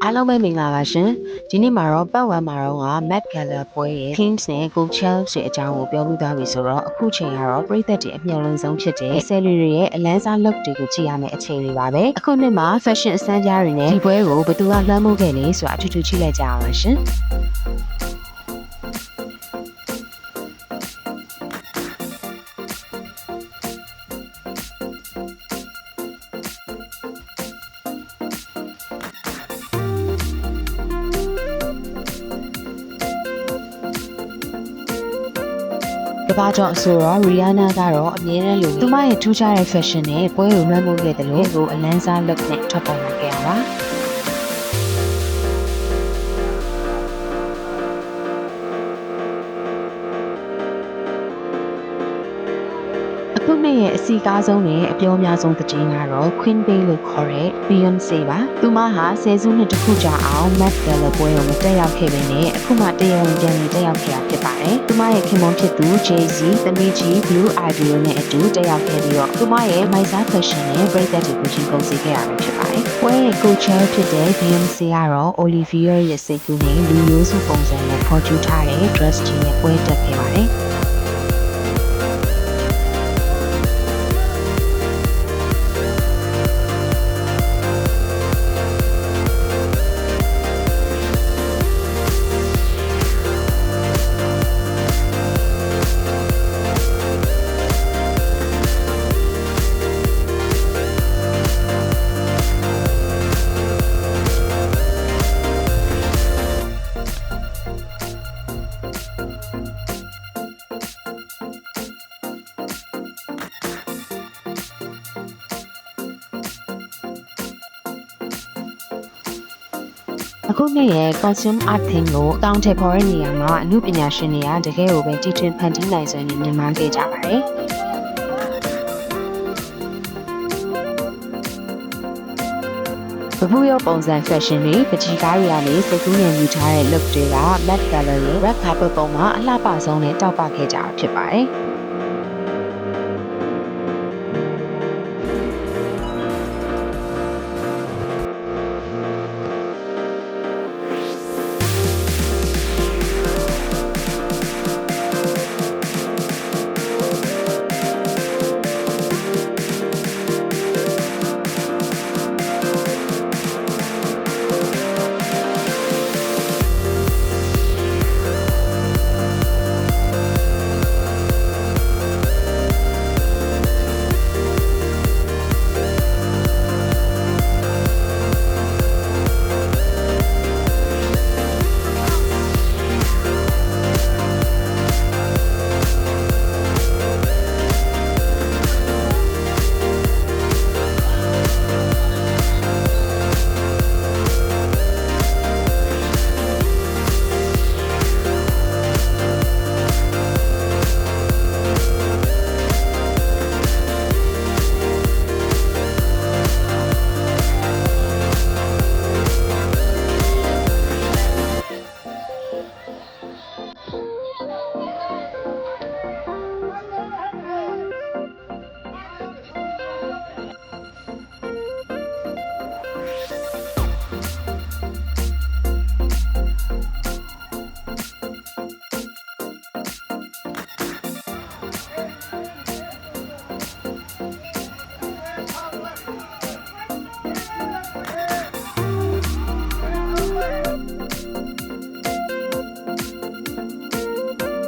အားလုံးပဲမင်္ဂလာပါရှင်ဒီနေ့မှာတော့ပတ်ဝန်းမှာတော့က Met Gala ပွဲရဲ့ Themes နဲ့ Culture ရဲ့အကြောင်းကိုပြောပြသွားပြီဆိုတော့အခုချိန်ကတော့ပြည်သက်တွေအမျှော်လင့်ဆုံးဖြစ်တဲ့ Celery ရဲ့အလန်းစား look တွေကိုကြည့်ရမယ့်အချိန်တွေပါပဲအခုနှစ်မှာ fashion အစမ်းကြားတွေနဲ့ဒီပွဲကိုဘယ်သူကလွှမ်းမိုးခဲ့လဲဆိုတာအထူးထူးကြည့်လိုက်ကြအောင်ပါရှင်ကဘာကြောင့်ဆိုတော့ Rihanna ကတော့အမြဲတမ်းလိုသူမရဲ့ထူးခြားတဲ့ fashion နဲ့ပွဲကိုလွှမ်းမိုးခဲ့တယ်လို့ကိုအလန်းစား look နဲ့ထွက်ပေါ်လာခဲ့ရပါခုနှစ်ရဲ့အစီကားဆုံးနဲ့အပြောများဆုံးသတင်းကတော့ Queen Bey လို့ခေါ်တဲ့ Beyoncé ပါ။သူမဟာဆယ်စုနှစ်တစ်ခုကြာအောင် Met Gala ပွဲကိုမတက်ရောက်ခဲ့ပေမဲ့အခုမှတရားဝင်ပြန်လည်တက်ရောက်ခဲ့တာဖြစ်ပါတယ်။သူမရဲ့ခင်ပွန်းဖြစ်သူ Jay-Z, သမီးကြီး Blue Ivy တို့နဲ့အတူတက်ရောက်ခဲ့ပြီးတော့သူမရဲ့မိုက်စား fashion နဲ့ပြည်သက်တွေကိုချင်းကုန်စီခဲ့ရမှာဖြစ်ပါတယ်။ပွဲရဲ့ culture ဖြစ်တဲ့ Beyoncé ကတော့ Olivia ရဲ့စိတ်ကူးနဲ့လူမျိုးစုပုံစံနဲ့ဖော်ကျူးထားတဲ့ dress ကြီးနဲ့ပွဲတက်ခဲ့ပါတယ်။အခုနှစ်ရဲ့ costume art theme ကိုအကောင့်ထည့်ဖော်တဲ့နေရာမှာအမှုပညာရှင်တွေကတကယ်ကိုပဲတီထွင်ဖန်တီးနိုင်စွမ်းနဲ့မြင်မာခဲ့ကြပါတယ်။ပပူရောပုံစံ fashion တွေပကြီးကားတွေကနေစိတ်ကူးနဲ့ယူထားတဲ့ look တွေက Met Gala ရဲ့ red carpet ပုံမှာအလှပဆုံးနဲ့တောက်ပခဲ့ကြတာဖြစ်ပါတယ်။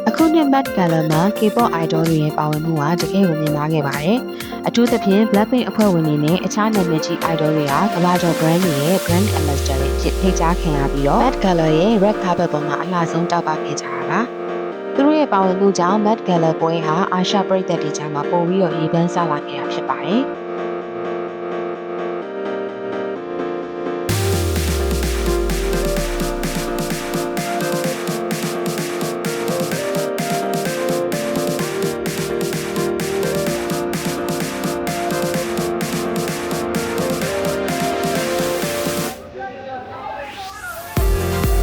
အခုနှစ် Met Gala မှာ K-pop idol တွေရဲ့ပါဝင်မှုဟာတကယ်ကိုမြင်မာခဲ့ပါတယ်။အထူးသဖြင့် Blackpink အဖွဲ့ဝင်တွေနဲ့အခြားနာမည်ကြီး idol တွေဟာကမ္ဘာကျော် brand တွေရဲ့ brand ambassador တွေဖြစ်ထိကြားခံရပြီးတော့ Met Gala ရဲ့ red carpet ပေါ်မှာအလှဆုံးတောက်ပခဲ့ကြတာပါ။သူတို့ရဲ့ပါဝင်မှုကြောင့် Met Gala ပွဲဟာအာရှပြည်သက်တွေကြားမှာပိုပြီးတော့ရေပန်းစားလာခဲ့တာဖြစ်ပါတယ်။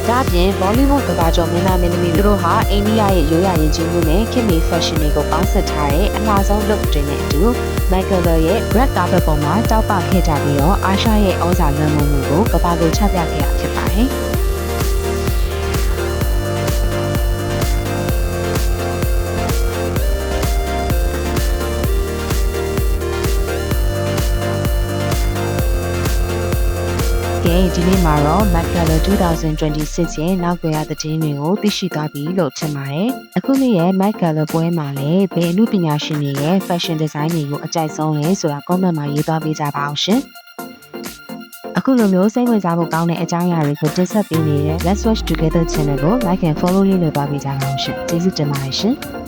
ဒါအပြင် Bollywood ကမ္ဘာကျော်မင်းသားမင်းသမီးတို့ဟာအိန္ဒိယရဲ့ရိုးရာယဉ်ကျေးမှုနဲ့ခေတ်မီ fashion တွေကိုပေါင်းစပ်ထားတဲ့အလှဆုံး look တွေနဲ့အတူ Michael ရဲ့ red carpet ပေါ်မှာတောက်ပခဲ့ကြပြီးတော့အာရှရဲ့ဩဇာလွှမ်းမိုးမှုကိုကမ္ဘာကိုချပြခဲ့တာဖြစ်ပါတယ်။ဒီနေ့မှာတော့ Met Gala 2026ရဲ့နောက်ွယ်ရသတင်းတွေကိုသိရှိသွားပြီလို့ထင်ပါတယ်။အခုနေ့ရဲ့ Met Gala ပွဲမှာလည်းဘယ်အမှုပညာရှင်တွေရဲ့ fashion design တွေကိုအကြိုက်ဆုံးလဲဆိုတာ comment မှာရေးသွားပေးကြပါအောင်ရှင်။အခုလိုမျိုးစိတ်ဝင်စားဖို့ကောင်းတဲ့အကြောင်းအရာတွေကိုတင်ဆက်ပေးနေတဲ့ Let's Watch Together Channel ကို like and follow လေးလုပ်သွားပေးကြပါအောင်ရှင်။ကျေးဇူးတင်ပါတယ်ရှင်။